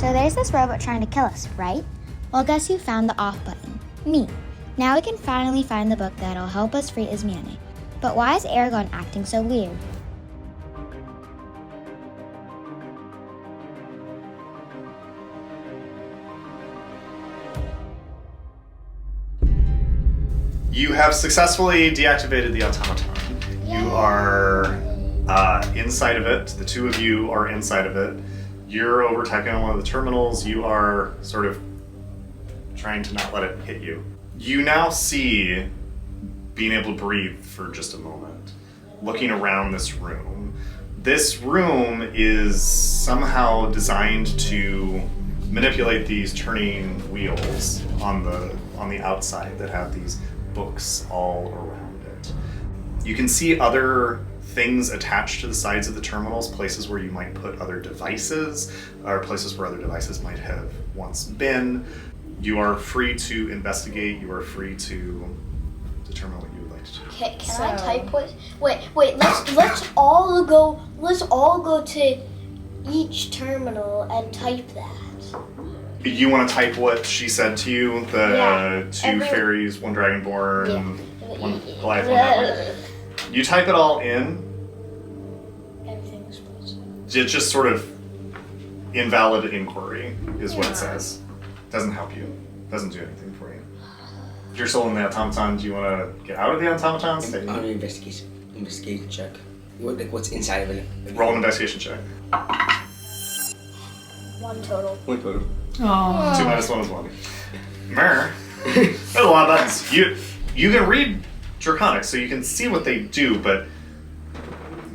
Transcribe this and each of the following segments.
So there's this robot trying to kill us, right? Well, guess who found the off button? Me. Now we can finally find the book that'll help us free Ismiane. But why is Aragon acting so weird? You have successfully deactivated the automaton. You are inside of it. The two of you are inside of it. You're overtyping on one of the terminals. You are sort of trying to not let it hit you. You now see being able to breathe for just a moment, looking around this room. This room is somehow designed to manipulate these turning wheels on the outside that have these books all around it. You can see other things attached to the sides of the terminals, places where you might put other devices, or places where other devices might have once been. You are free to investigate, you are free to determine what you would like to do. Can I type what? Wait, let's all go to each terminal and type that. You want to type what she said to you? The two fairies, one dragonborn, one Goliath, one halfling. You type it all in. Everything was supposed It's just sort of invalid inquiry is what it says. Doesn't help you. Doesn't do anything for you. If you're still in the automaton, do you want to get out of the automaton? Stay. On an investigation check. What's inside of it? Roll an investigation check. 1 total. 1 total. Oh. 2 minus 1 is 1. Mer. There's a lot of buttons. You can read Draconic, so you can see what they do, but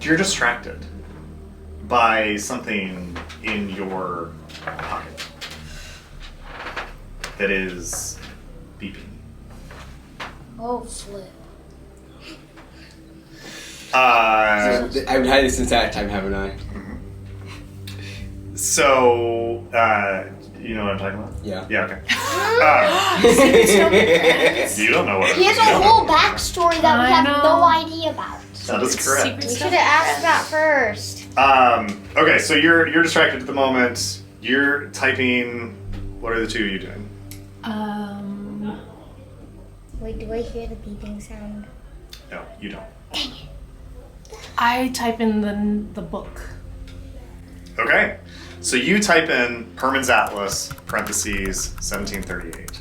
you're distracted by something in your pocket that is beeping. Oh, flip. I've had this entire time, haven't I? So, you know what I'm talking about? Yeah. Yeah, okay. You don't know what He has a whole backstory that we have no idea about. That is correct. We should have asked that first. Okay, so you're distracted at the moment. You're typing. What are the two of you doing? Wait, do I hear the beeping sound? No, you don't. I type in the book. Okay, so you type in Perman's Atlas, parentheses, 1738.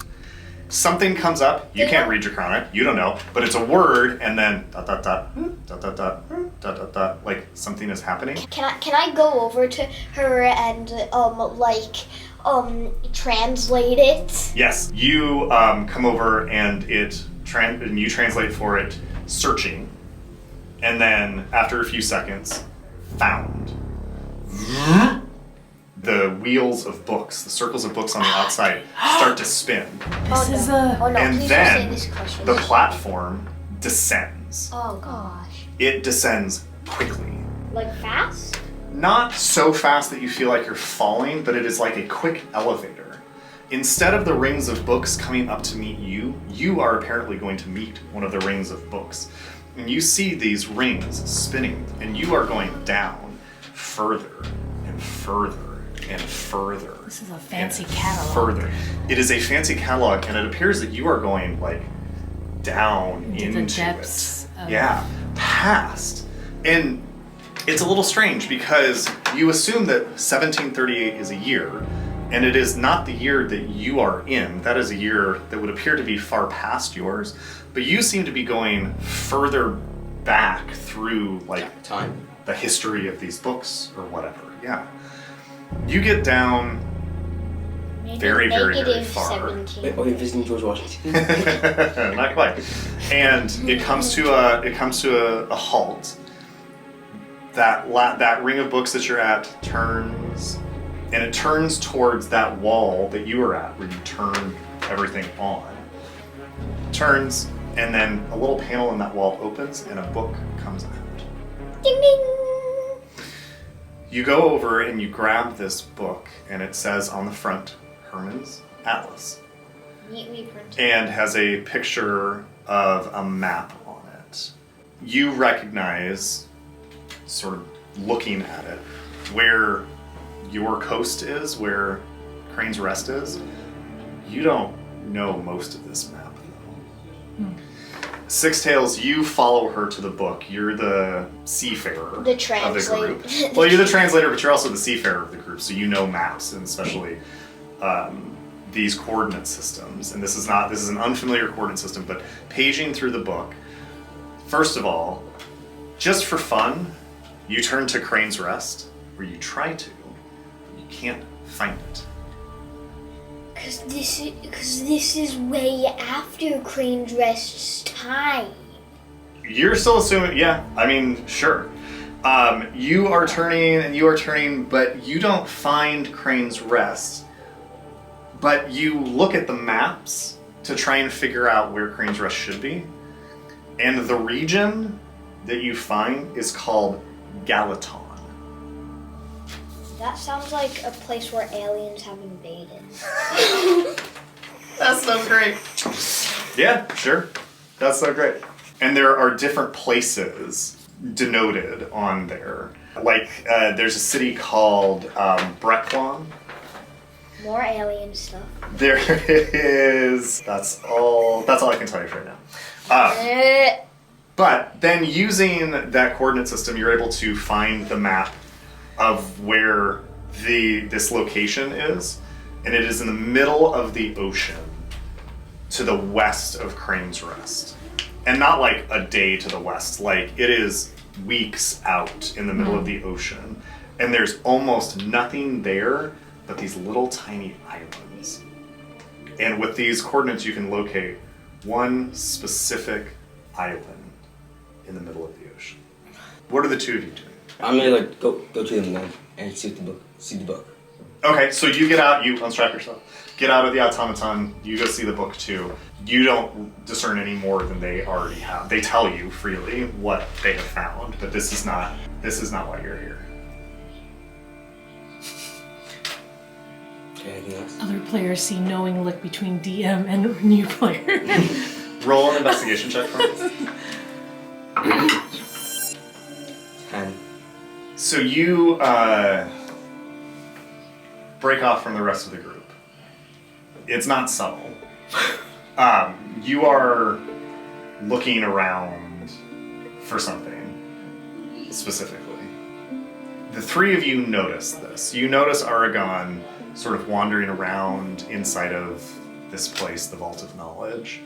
Something comes up, you can't read Draconic, you don't know, but it's a word, and then dot dot dot, dot dot dot, dot dot dot, like something is happening. Can I go over to her and translate it? Yes, you come over and you translate for it searching, and then after a few seconds, found. The wheels of books, the circles of books on the outside start to spin. This is a... Oh no, And please then don't say this question. the platform descends. Oh gosh. It descends quickly. Like fast? Not so fast that you feel like you're falling, but it is like a quick elevator. Instead of the rings of books coming up to meet you, you are apparently going to meet one of the rings of books. And you see these rings spinning, and you are going down further and further and further. This is a fancy catalog. Further. It is a fancy catalog, and it appears that you are going like down into the depths it. Yeah, past. And it's a little strange because you assume that 1738 is a year, and it is not the year that you are in. That is a year that would appear to be far past yours, but you seem to be going further back through like Time. the history of these books or whatever. Yeah. You get down Maybe very, very, very negative far. 17. Wait, are you visiting George Washington? Not quite. And it comes to a halt. That ring of books that you're at turns, and it turns towards that wall that you were at, where you turn everything on. Turns, and then a little panel in that wall opens, and a book comes out. Ding ding! You go over and you grab this book, and it says on the front, Herman's Atlas. Neatly printed. And has a picture of a map on it. You recognize, sort of looking at it, where your coast is, where Crane's Rest is, you don't know most of this map. Six Tails, you follow her to the book. You're the seafarer The of translator. the group. Well, you're the translator, but you're also the seafarer of the group, so you know maps, and especially these coordinate systems. And this is an unfamiliar coordinate system, but paging through the book, first of all, just for fun, you turn to Crane's Rest, or you try to. You can't find it. Because this is way after Crane's Rest's time. You're still assuming, yeah, I mean, sure. You are turning, but you don't find Crane's Rest. But you look at the maps to try and figure out where Crane's Rest should be. And the region that you find is called Galaton. That sounds like a place where aliens have invaded. That's so great. Yeah, sure. That's so great. And there are different places denoted on there. Like, there's a city called Brequan. More alien stuff. There is. That's all I can tell you right now. But then using that coordinate system, you're able to find the map of where this location is, and it is in the middle of the ocean to the west of Crane's Rest. And not like a day to the west, like it is weeks out in the middle of the ocean, and there's almost nothing there but these little tiny islands. And with these coordinates you can locate one specific island in the middle of the ocean. What are the two of you doing? I'm gonna like go to them then and see the book. Okay, so you get out, you unstrap yourself, get out of the automaton, you go see the book too. You don't discern any more than they already have. They tell you freely what they have found, but this is not why you're here. Okay, anything else? Other players see knowing look between DM and new player. Roll an investigation check for me. 10. So you break off from the rest of the group. It's not subtle. You are looking around for something specifically. The three of you notice this. You notice Aragon sort of wandering around inside of this place, the Vault of Knowledge,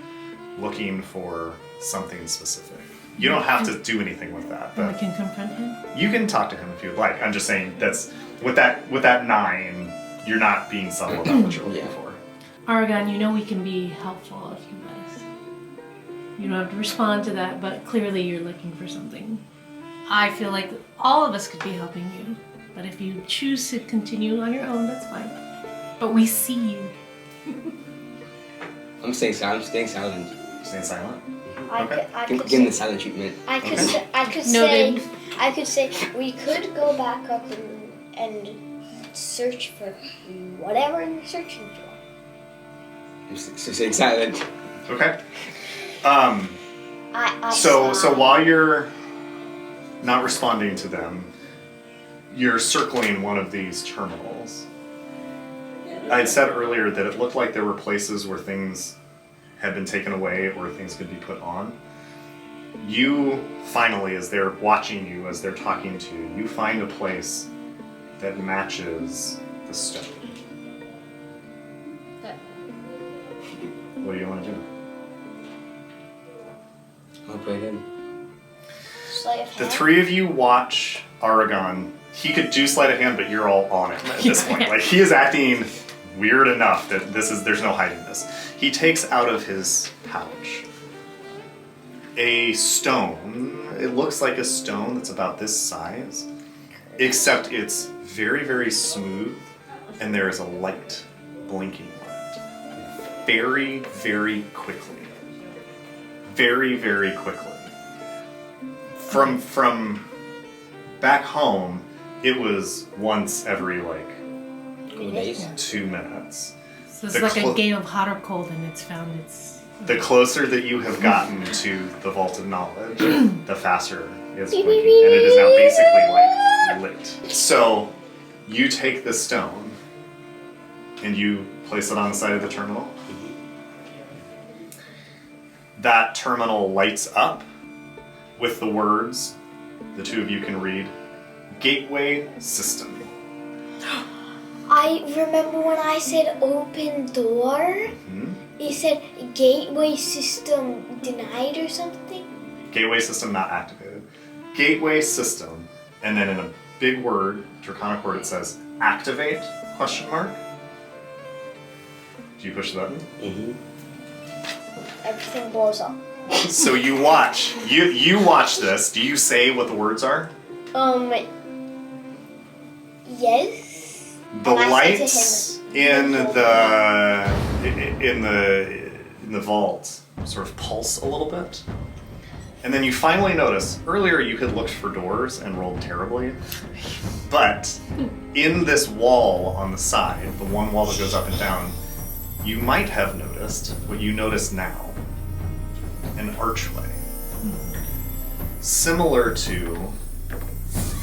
looking for something specific. You don't have to do anything with that, We but can confront him. you can talk to him if you'd like. I'm just saying that's with that 9, you're not being subtle about what you're looking Yeah. for. Aragon, you know we can be helpful if you let us. You don't have to respond to that, but clearly you're looking for something. I feel like all of us could be helping you, but if you choose to continue on your own, that's fine. But we see you. I'm staying silent. Staying silent? Okay. Give him the silent treatment. I could Noted. say we could go back up and search for whatever you're searching for. I'm staying silent. Okay. I So while you're not responding to them, you're circling one of these terminals. I had said earlier that it looked like there were places where things had been taken away or things could be put on. You finally, as they're watching you, as they're talking to you, you find a place that matches the stone. What do you want to do? I'll play him. sleight of The hand. three of you watch Aragon. He could do sleight of hand, but you're all on him at this point. Like, he is acting weird enough that there's no hiding this. He takes out of his pouch a stone. It looks like a stone that's about this size, except it's very, very smooth, and there is a light blinking on it. Very, very quickly. Very, very quickly. From back home, it was once every Couple days. 2 minutes. So it's The like clo- a game of hot or cold, and it's found its. The closer that you have gotten to the Vault of Knowledge, the faster it's blinking, and it is now basically like lit. So you take the stone, and you place it on the side of the terminal. That terminal lights up with the words the two of you can read, Gateway System. I remember when I said open door, it said gateway system denied or something. Gateway System not activated. Gateway System, and then in a big word, draconic word, it says activate, question mark. Do you push the button? Everything blows up. So you watch. You watch this. Do you say what the words are? Yes. The And I said to lights him, in the vault sort of pulse a little bit. And then you finally notice, earlier you had looked for doors and rolled terribly, but in this wall on the side, the one wall that goes up and down, you might have noticed what you notice now. An archway.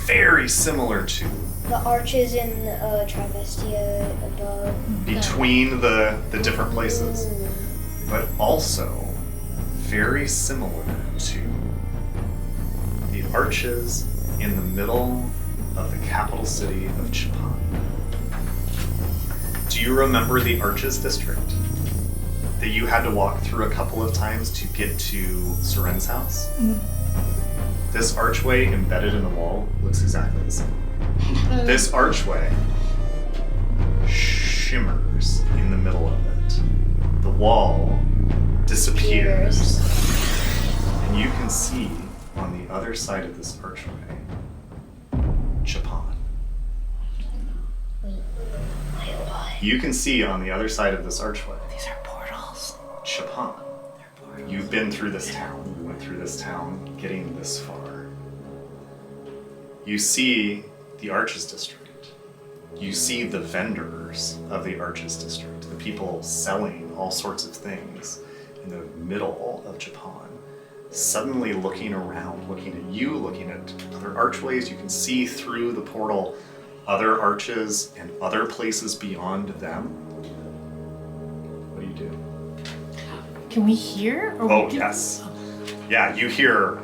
Very similar to The arches in Travestia above. between the different places, but also very similar to the arches in the middle of the capital city of Japan. Do you remember the Arches District that you had to walk through a couple of times to get to Seren's house? This archway embedded in the wall looks exactly the same. This archway shimmers in the middle of it. The wall disappears. And you can see on the other side of this archway, Japan. You can see on the other side of this archway, These are portals. Japan. You've been through this town. You went through this town getting this far. You see the Arches District. You see the vendors of the Arches District, the people selling all sorts of things in the middle of Japan, suddenly looking around, looking at you, looking at other archways. You can see through the portal other arches and other places beyond them. What do you do? Can we hear? Or Oh, we do? yes. Yeah, you hear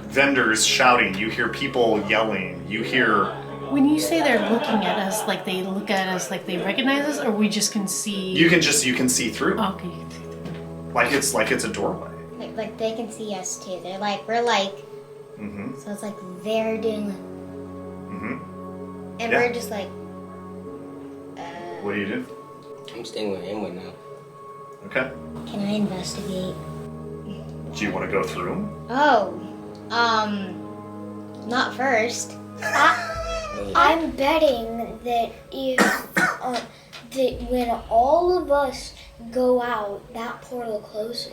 vendors shouting, you hear people yelling, you hear... When you say they're looking at us, like they look at us, like they recognize us, or we just can see? You can see through. Oh, okay, you can see through. Like it's a doorway. Like they can see us too. They're like, we're like, so it's like they're doing it. And Yeah. we're just like, What do you do? I'm staying where I am right now. Okay. can I investigate? Do you want to go through them? Oh, not first. I'm betting that if that when all of us go out, that portal closes.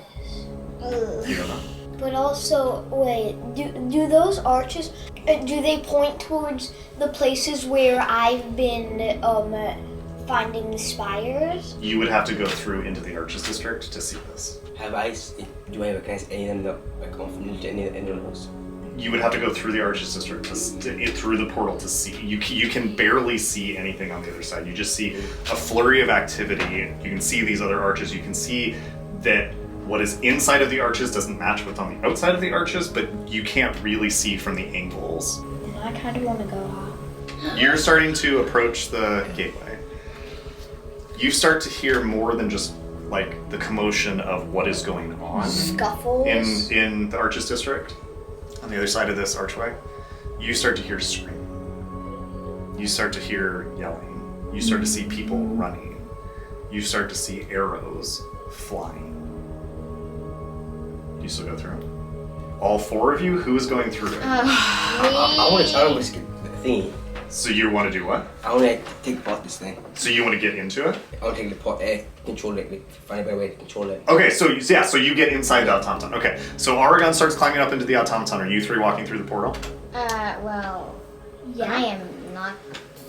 You don't know. But also, wait, do those arches, do they point towards the places where I've been finding the spires? You would have to go through into the Arches District to see this. Do I recognize any of them that come from any of those? You would have to go through the Arches District through the portal to see. You can barely see anything on the other side. You just see a flurry of activity. You can see these other arches. You can see that what is inside of the arches doesn't match what's on the outside of the arches, but you can't really see from the angles. And I kind of want to go out. You're starting to approach the gateway. You start to hear more than just like the commotion of what is going on Scuffles. in the Arches District. On the other side of this archway, you start to hear screaming. You start to hear yelling. You start to see people running. You start to see arrows flying. Do you still go through? All four of you? Who is going through it? I want to skip the thing. So you want to do what? I want to take apart this thing. So you want to get into it? I want to take the part, control it, find a better way to control it. Okay, so you get inside the automaton. Okay, so Aragon starts climbing up into the automaton. Are you three walking through the portal? Well, Yeah. I am not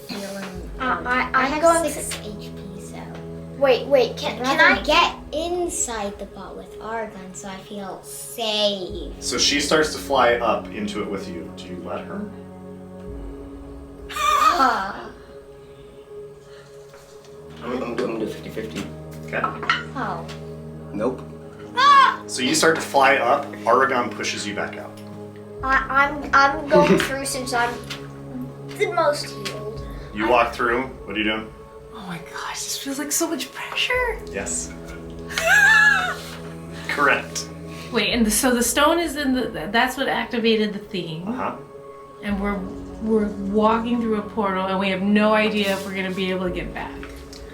feeling. I I have going 6 HP, so. Wait, can I get inside the bot with Argon so I feel safe? So she starts to fly up into it with you. Do you let her? I'm do 50-50. Okay. Oh. Nope. So you start to fly up. Aragon pushes you back out. I'm going through since I'm the most healed. You walk through. What are you doing? Oh my gosh, this feels like so much pressure. Yes. Correct. Wait, and so the stone is in that's what activated the thing. Uh-huh. And we're walking through a portal and we have no idea if we're gonna be able to get back.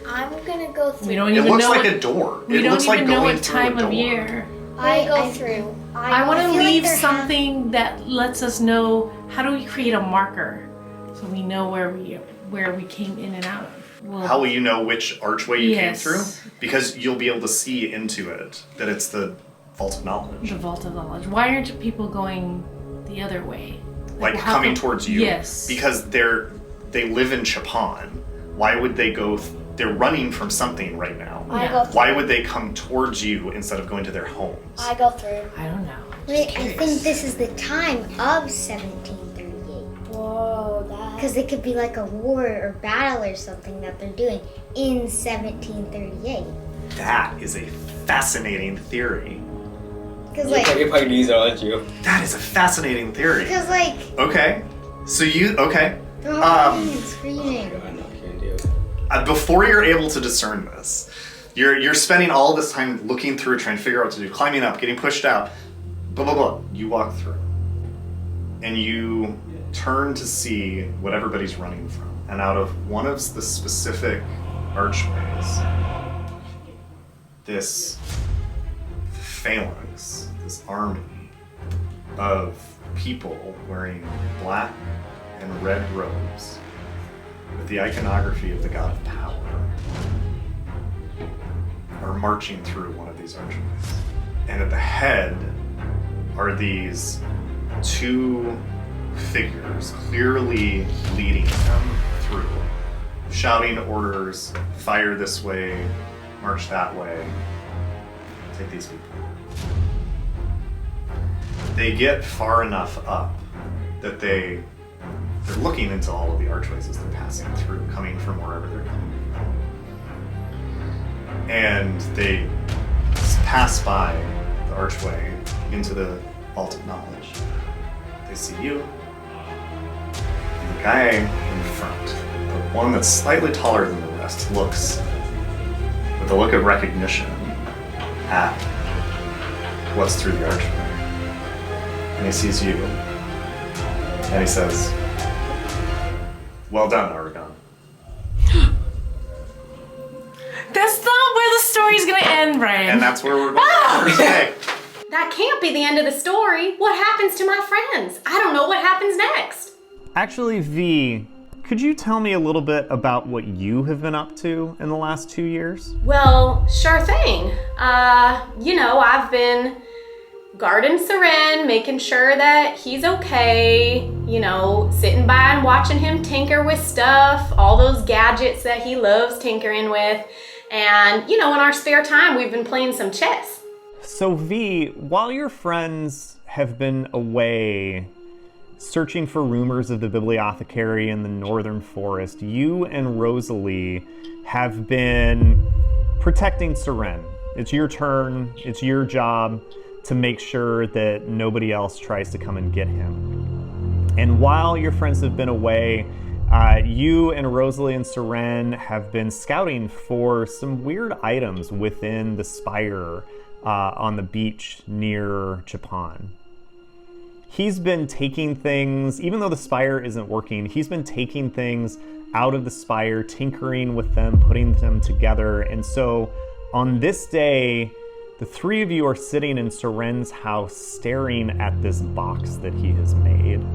I'm gonna go through. We don't It even looks know like what, a door. we It don't looks even like know going what through a time of door. year. I go through. I want to feel like leave they're something that lets us know. How do we create a marker so we know where we came in and out of? Well, How will you know which archway you Yes. came through? Because you'll be able to see into it that it's the Vault of Knowledge. the Vault of Knowledge. Why aren't people going the other way? Like how coming come- towards you. Yes. Because they live in Chapon. Why would they go? They're running from something right now. I Yeah. go through. Why would they come towards you instead of going to their homes? I go through. I don't know. Wait, Just I curious. think this is the time of 1738. Whoa, that. Because it could be like a war or battle or something that they're doing in 1738. That is a fascinating theory. Because You're like, probably these, aren't you? That is a fascinating theory. because like, Okay. So okay. they're all running and screaming. I know, I can't do it. Before you're able to discern this, you're spending all this time looking through, trying to figure out what to do, climbing up, getting pushed out, blah, blah, blah. You walk through. And you turn to see what everybody's running from. And out of one of the specific archways, this phalanx, this army of people wearing black and red robes with the iconography of the god of power are marching through one of these archways. And at the head are these two figures clearly leading them through, shouting orders, fire this way, march that way, take these people. They get far enough up that they're looking into all of the archways as they're passing through, coming from wherever they're coming from. And they pass by the archway into the Vault of Knowledge. They see you. And the guy in front, the one that's slightly taller than the rest, looks with a look of recognition at what's through the archway. And he sees you. And he says, "Well done, Aragon." That's not where the story's gonna end, Brian. And that's where we're going for today. That can't be the end of the story. What happens to my friends? I don't know what happens next. Actually, V, could you tell me a little bit about what you have been up to in the last 2 years? Well, sure thing. I've been guarding Seren, making sure that he's okay, sitting by and watching him tinker with stuff, all those gadgets that he loves tinkering with. And, in our spare time, we've been playing some chess. So V, while your friends have been away searching for rumors of the bibliothecary in the northern forest, you and Rosalie have been protecting Seren. It's your turn, it's your job to make sure that nobody else tries to come and get him. And while your friends have been away, you and Rosalie and Seren have been scouting for some weird items within the spire on the beach near Chapon. He's been taking things, even though the spire isn't working, he's been taking things out of the spire, tinkering with them, putting them together. And so on this day, the three of you are sitting in Seren's house staring at this box that he has made.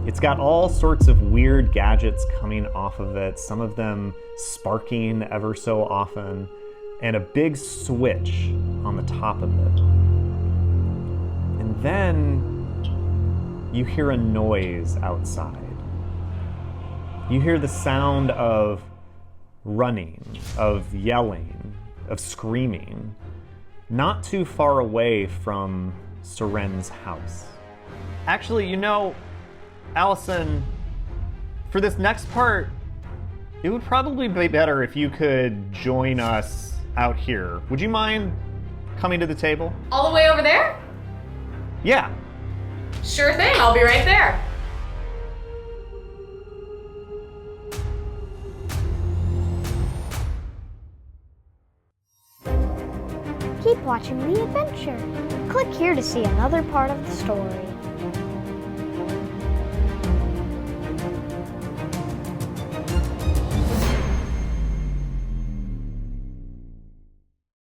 It's got all sorts of weird gadgets coming off of it, some of them sparking ever so often, and a big switch on the top of it. And then you hear a noise outside. You hear the sound of running, of yelling, of screaming, not too far away from Seren's house. Actually, Allison, for this next part, It would probably be better if you could join us out here. Would you mind coming to the table? All the way over there? Yeah. Sure thing, I'll be right there. Keep watching the adventure. Click here to see another part of the story.